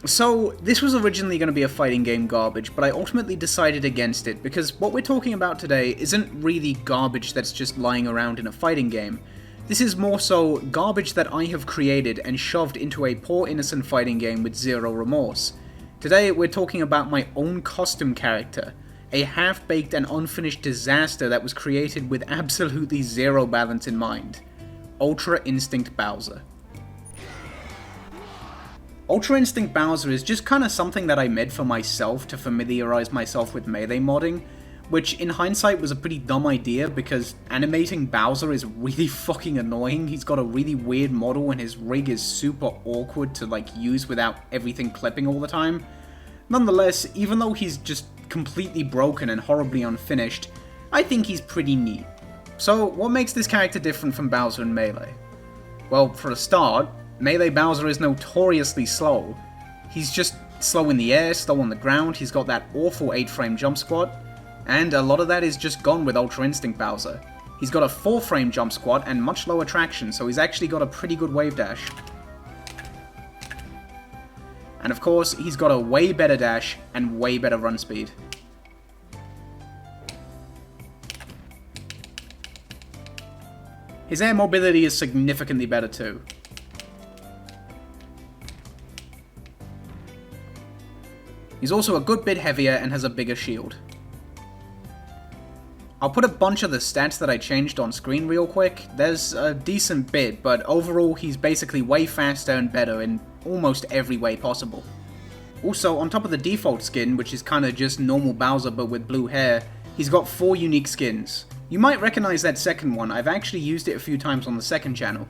So, this was originally going to be a fighting game garbage, but I ultimately decided against it, because what we're talking about today isn't really garbage that's just lying around in a fighting game. This is more so garbage that I have created and shoved into a poor innocent fighting game with zero remorse. Today, we're talking about my own custom character, a half-baked and unfinished disaster that was created with absolutely zero balance in mind. Ultra Instinct Bowser. Ultra Instinct Bowser is just kinda something that I made for myself to familiarize myself with melee modding, which in hindsight was a pretty dumb idea because animating Bowser is really fucking annoying. He's got a really weird model and his rig is super awkward to use without everything clipping all the time. Nonetheless, even though he's just completely broken and horribly unfinished, I think he's pretty neat. So what makes this character different from Bowser in Melee? Well, for a start, Melee Bowser is notoriously slow. He's just slow in the air, slow on the ground, he's got that awful 8-frame jump squat, and a lot of that is just gone with Ultra Instinct Bowser. He's got a 4-frame jump squat and much lower traction, so he's actually got a pretty good wave dash. And of course, he's got a way better dash and way better run speed. His air mobility is significantly better too. He's also a good bit heavier and has a bigger shield. I'll put a bunch of the stats that I changed on screen real quick. There's a decent bit, but overall he's basically way faster and better in almost every way possible. Also, on top of the default skin, which is kinda just normal Bowser but with blue hair, he's got 4 unique skins. You might recognize that second one, I've actually used it a few times on the second channel.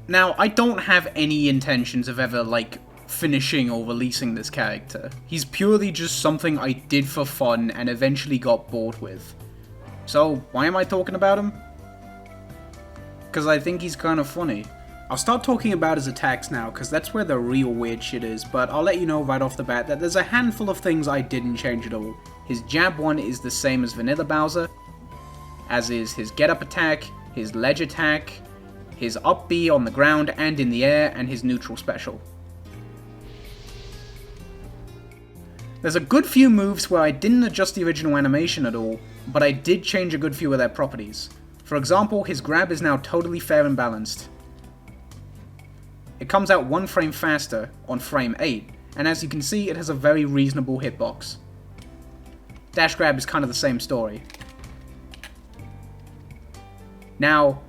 Now, I don't have any intentions of ever, finishing or releasing this character. He's purely just something I did for fun and eventually got bored with. So, why am I talking about him? Because I think he's kind of funny. I'll start talking about his attacks now, because that's where the real weird shit is, but I'll let you know right off the bat that there's a handful of things I didn't change at all. His jab 1 is the same as vanilla Bowser, as is his get up attack, his ledge attack, his up B on the ground and in the air, and his neutral special. There's a good few moves where I didn't adjust the original animation at all, but I did change a good few of their properties. For example, his grab is now totally fair and balanced. It comes out 1 frame faster on frame 8, and as you can see, it has a very reasonable hitbox. Dash grab is kind of the same story. Now,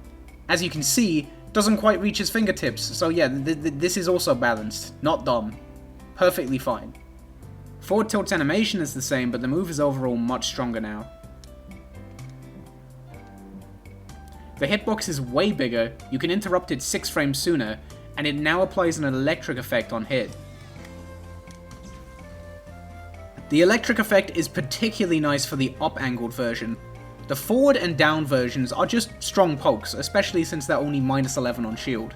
as you can see, doesn't quite reach his fingertips, so yeah, this is also balanced, not dumb. Perfectly fine. Forward tilt's animation is the same, but the move is overall much stronger now. The hitbox is way bigger, you can interrupt it 6 frames sooner, and it now applies an electric effect on hit. The electric effect is particularly nice for the up-angled version. The forward and down versions are just strong pokes, especially since they're only -11 on shield.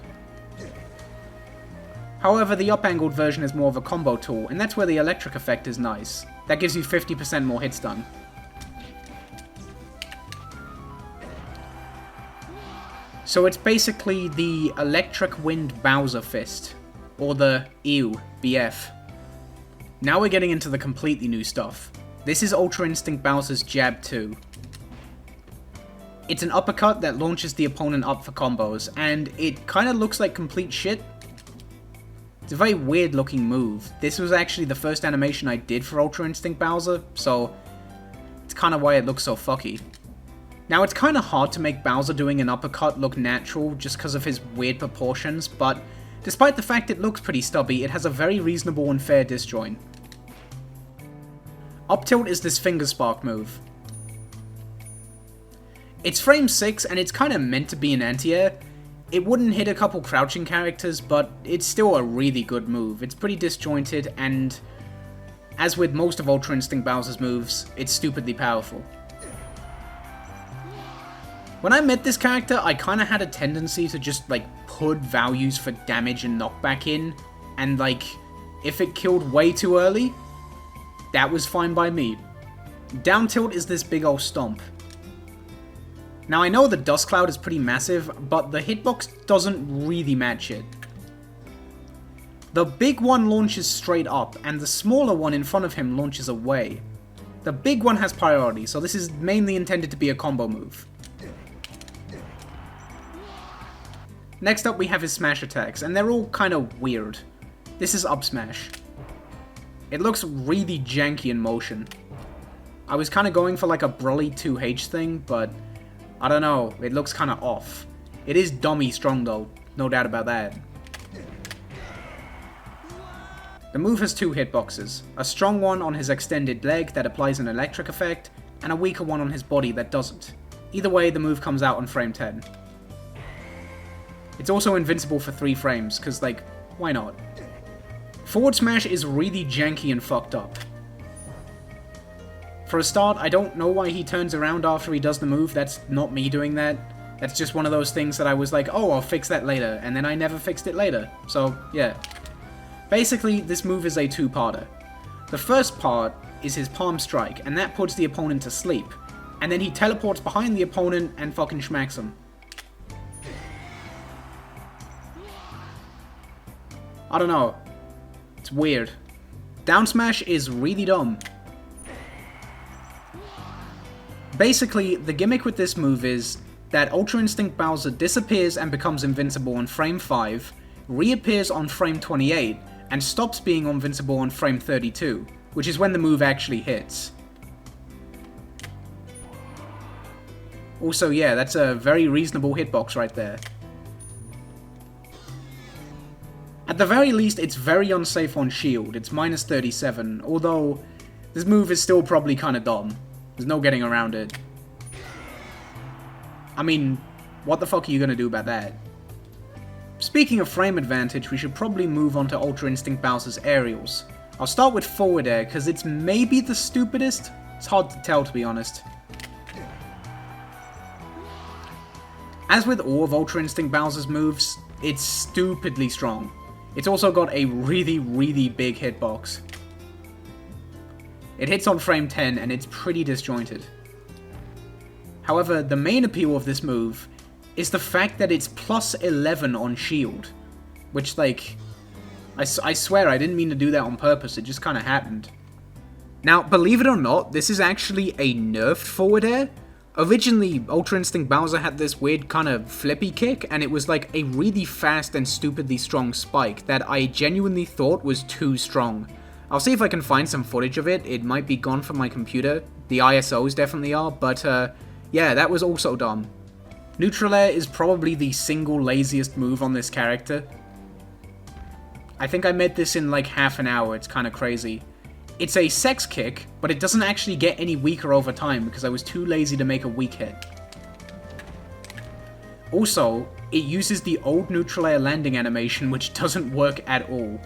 However, the up-angled version is more of a combo tool, and that's where the electric effect is nice. That gives you 50% more hit stun. So it's basically the Electric Wind Bowser Fist, or the EW BF. Now we're getting into the completely new stuff. This is Ultra Instinct Bowser's Jab 2. It's an uppercut that launches the opponent up for combos, and it kinda looks like complete shit. It's a very weird looking move. This was actually the first animation I did for Ultra Instinct Bowser, so it's kinda why it looks so fucky. Now it's kinda hard to make Bowser doing an uppercut look natural just because of his weird proportions, but despite the fact it looks pretty stubby, it has a very reasonable and fair disjoint. Up tilt is this finger spark move. It's frame 6 and it's kinda meant to be an anti-air. It wouldn't hit a couple crouching characters, but it's still a really good move. It's pretty disjointed, and as with most of Ultra Instinct Bowser's moves, it's stupidly powerful. When I met this character, I kinda had a tendency to just, put values for damage and knockback in, and, if it killed way too early, that was fine by me. Down tilt is this big ol' stomp. Now I know the dust cloud is pretty massive, but the hitbox doesn't really match it. The big one launches straight up, and the smaller one in front of him launches away. The big one has priority, so this is mainly intended to be a combo move. Next up we have his smash attacks, and they're all kind of weird. This is up smash. It looks really janky in motion. I was kind of going for like a Broly 2H thing, but I don't know, it looks kind of off. It is dummy strong though, no doubt about that. The move has two hitboxes, a strong one on his extended leg that applies an electric effect, and a weaker one on his body that doesn't. Either way, the move comes out on frame 10. It's also invincible for 3 frames, cause like, why not? Forward smash is really janky and fucked up. For a start, I don't know why he turns around after he does the move, that's not me doing that. That's just one of those things that I was like, oh, I'll fix that later, and then I never fixed it later. So, yeah. Basically, this move is a two-parter. The first part is his palm strike, and that puts the opponent to sleep. And then he teleports behind the opponent and fucking smacks him. I don't know. It's weird. Down smash is really dumb. Basically, the gimmick with this move is that Ultra Instinct Bowser disappears and becomes invincible on frame 5, reappears on frame 28, and stops being invincible on frame 32, which is when the move actually hits. Also, yeah, that's a very reasonable hitbox right there. At the very least, it's very unsafe on shield, it's minus 37, although this move is still probably kinda dumb. There's no getting around it. I mean, what the fuck are you gonna do about that? Speaking of frame advantage, we should probably move on to Ultra Instinct Bowser's aerials. I'll start with forward air, because it's maybe the stupidest. It's hard to tell, to be honest. As with all of Ultra Instinct Bowser's moves, it's stupidly strong. It's also got a really, really big hitbox. It hits on frame 10 and it's pretty disjointed. However, the main appeal of this move is the fact that it's plus 11 on shield. Which, like, I swear I didn't mean to do that on purpose, it just kind of happened. Now, believe it or not, this is actually a nerfed forward air. Originally, Ultra Instinct Bowser had this weird kind of flippy kick, and it was like a really fast and stupidly strong spike that I genuinely thought was too strong. I'll see if I can find some footage of it. It might be gone from my computer. The ISOs definitely are, but yeah, that was also dumb. Neutral air is probably the single laziest move on this character. I think I made this in like half an hour, it's kind of crazy. It's a sex kick, but it doesn't actually get any weaker over time because I was too lazy to make a weak hit. Also, it uses the old neutral air landing animation, which doesn't work at all.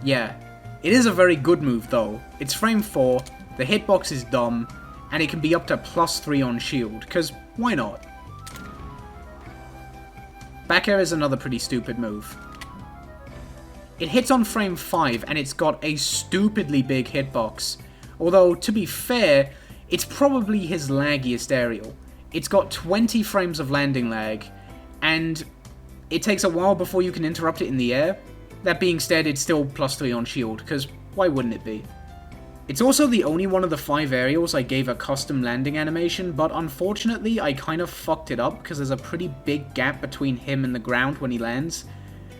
Yeah, it is a very good move though. It's frame 4, the hitbox is dumb, and it can be up to plus 3 on shield, because why not? Back air is another pretty stupid move. It hits on frame 5 and it's got a stupidly big hitbox. Although, to be fair, it's probably his laggiest aerial. It's got 20 frames of landing lag, and it takes a while before you can interrupt it in the air. That being said, it's still plus 3 on shield, because why wouldn't it be? It's also the only one of the 5 aerials I gave a custom landing animation, but unfortunately I kind of fucked it up because there's a pretty big gap between him and the ground when he lands.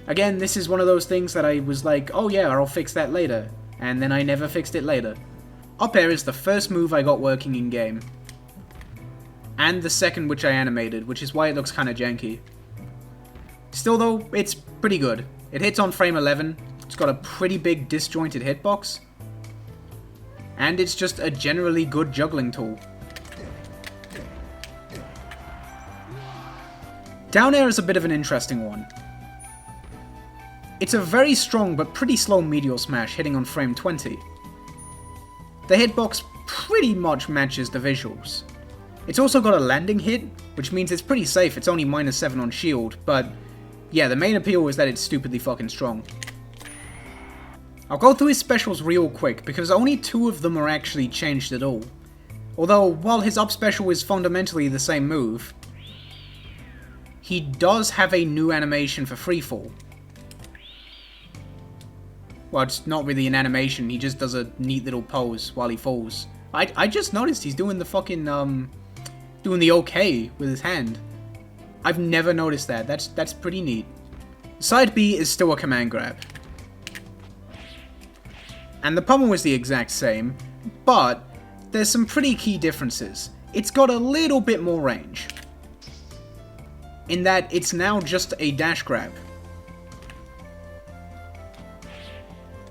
Again, this is one of those things that I was like, oh yeah, I'll fix that later, and then I never fixed it later. Up air is the first move I got working in game. And the second which I animated, which is why it looks kinda janky. Still though, it's pretty good. It hits on frame 11, it's got a pretty big disjointed hitbox, and it's just a generally good juggling tool. Down air is a bit of an interesting one. It's a very strong but pretty slow meteor smash hitting on frame 20. The hitbox pretty much matches the visuals. It's also got a landing hit, which means it's pretty safe, it's only minus 7 on shield, but yeah, the main appeal is that it's stupidly fucking strong. I'll go through his specials real quick, because only 2 of them are actually changed at all. Although, while his up special is fundamentally the same move, he does have a new animation for freefall. Well, it's not really an animation, he just does a neat little pose while he falls. I just noticed he's doing the fucking, doing the okay with his hand. I've never noticed that. That's pretty neat. Side B is still a command grab. And the pummel is the exact same, but there's some pretty key differences. It's got a little bit more range, in that it's now just a dash grab.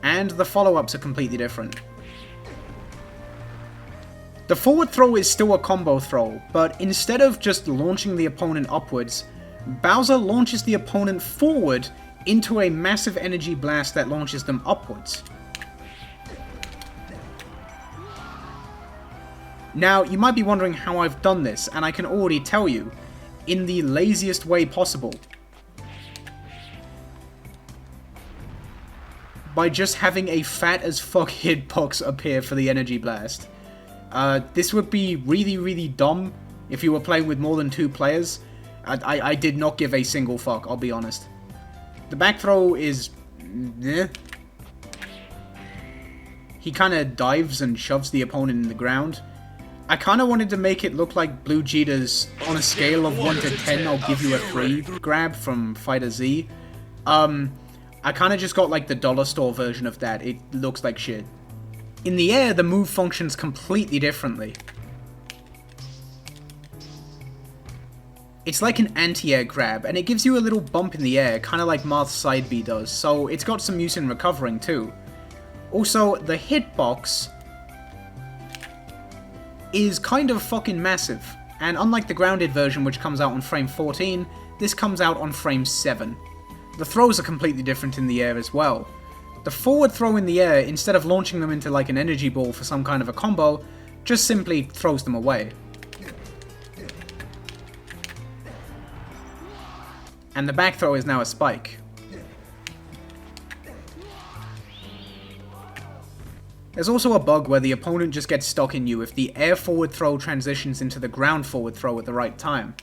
And the follow-ups are completely different. The forward throw is still a combo throw, but instead of just launching the opponent upwards, Bowser launches the opponent forward into a massive energy blast that launches them upwards. Now, you might be wondering how I've done this, and I can already tell you, in the laziest way possible. By just having a fat as fuck hitbox appear for the energy blast. This would be really, really dumb if you were playing with more than 2 players. I did not give a single fuck, I'll be honest. The back throw is... eh. He kind of dives and shoves the opponent in the ground. I kind of wanted to make it look like Blue Jeter's on a scale of 1 to 10, I'll give you a 3 grab from Fighter Z. I kind of just got like the dollar store version of that. It looks like shit. In the air, the move functions completely differently. It's like an anti-air grab, and it gives you a little bump in the air, kind of like Marth's side B does, so it's got some use in recovering too. Also, the hitbox is kind of fucking massive, and unlike the grounded version which comes out on frame 14, this comes out on frame 7. The throws are completely different in the air as well. The forward throw in the air, instead of launching them into like an energy ball for some kind of a combo, just simply throws them away. And the back throw is now a spike. There's also a bug where the opponent just gets stuck in you if the air forward throw transitions into the ground forward throw at the right time.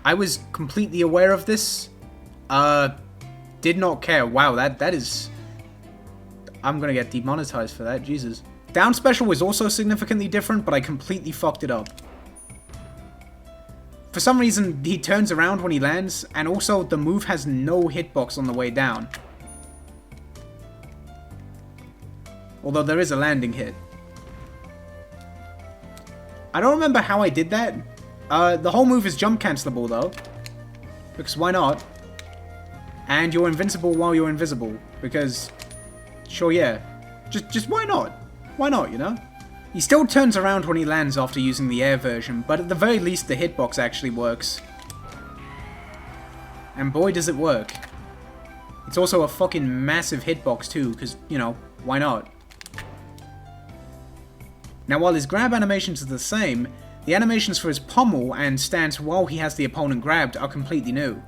I was completely aware of this. Did not care. Wow, that is... I'm gonna get demonetized for that, Jesus. Down special is also significantly different, but I completely fucked it up. For some reason, he turns around when he lands, and also the move has no hitbox on the way down. Although there is a landing hit. I don't remember how I did that. The whole move is jump cancelable though, because why not? And you're invincible while you're invisible, because, sure yeah, just why not? Why not, you know? He still turns around when he lands after using the air version, but at the very least the hitbox actually works. And boy does it work. It's also a fucking massive hitbox too, because, you know, why not? Now while his grab animations are the same, the animations for his pommel and stance while he has the opponent grabbed are completely new.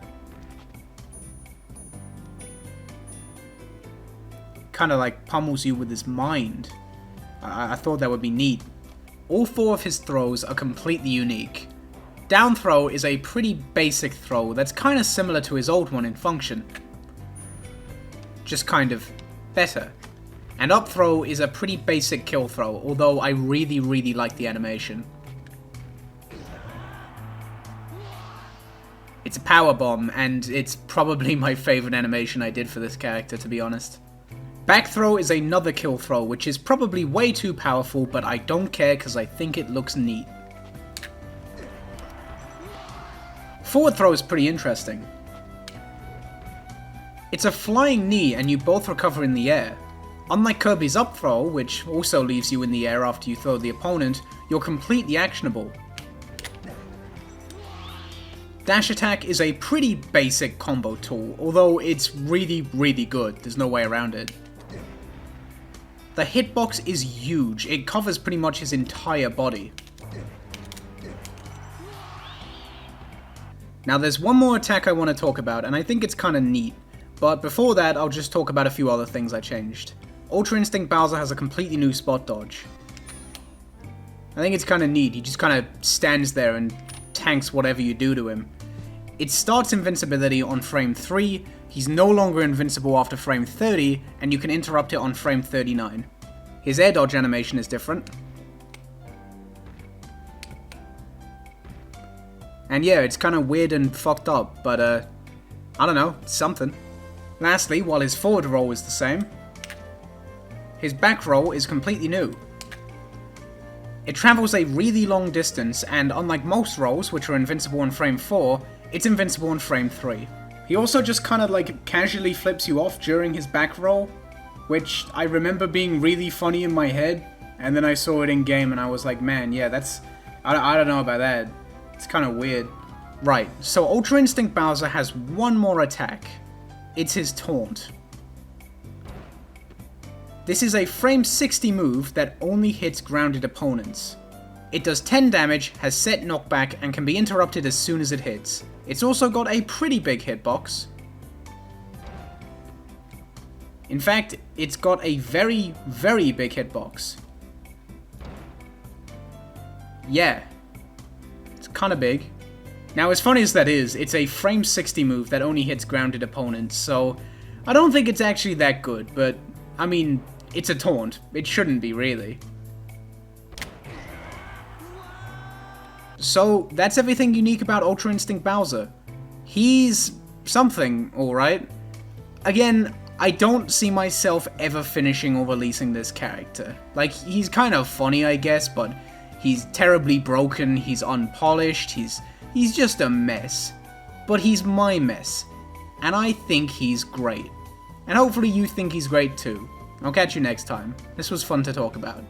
Kinda like pummels you with his mind. I thought that would be neat. All 4 of his throws are completely unique. Down throw is a pretty basic throw that's kinda similar to his old one in function. Just kind of better. And up throw is a pretty basic kill throw, although I really, really like the animation. It's a power bomb, and it's probably my favorite animation I did for this character, to be honest. Back throw is another kill throw, which is probably way too powerful, but I don't care because I think it looks neat. Forward throw is pretty interesting. It's a flying knee, and you both recover in the air. Unlike Kirby's up throw, which also leaves you in the air after you throw the opponent, you're completely actionable. Dash attack is a pretty basic combo tool, although it's really, really good. There's no way around it. The hitbox is huge. It covers pretty much his entire body. Now there's one more attack I want to talk about, and I think it's kind of neat. But before that, I'll just talk about a few other things I changed. Ultra Instinct Bowser has a completely new spot dodge. I think it's kind of neat. He just kind of stands there and tanks whatever you do to him. It starts invincibility on frame 3, he's no longer invincible after frame 30, and you can interrupt it on frame 39. His air dodge animation is different. And yeah, it's kind of weird and fucked up, but I don't know, it's something. Lastly, while his forward roll is the same, his back roll is completely new. It travels a really long distance, and unlike most rolls, which are invincible on frame 4, it's invincible on frame 3. He also just kind of like casually flips you off during his back roll, which I remember being really funny in my head, and then I saw it in game and I was like, man, yeah, that's... I don't know about that. It's kind of weird. Right, so Ultra Instinct Bowser has one more attack. It's his Taunt. This is a frame 60 move that only hits grounded opponents. It does 10 damage, has set knockback, and can be interrupted as soon as it hits. It's also got a pretty big hitbox. In fact, it's got a very, very big hitbox. Yeah. It's kinda big. Now, as funny as that is, it's a frame 60 move that only hits grounded opponents, so I don't think it's actually that good, but, I mean, it's a taunt. It shouldn't be, really. So, that's everything unique about Ultra Instinct Bowser. He's something, alright. Again, I don't see myself ever finishing or releasing this character. Like, he's kind of funny, I guess, but he's terribly broken, he's unpolished, he's just a mess. But he's my mess. And I think he's great. And hopefully you think he's great too. I'll catch you next time. This was fun to talk about.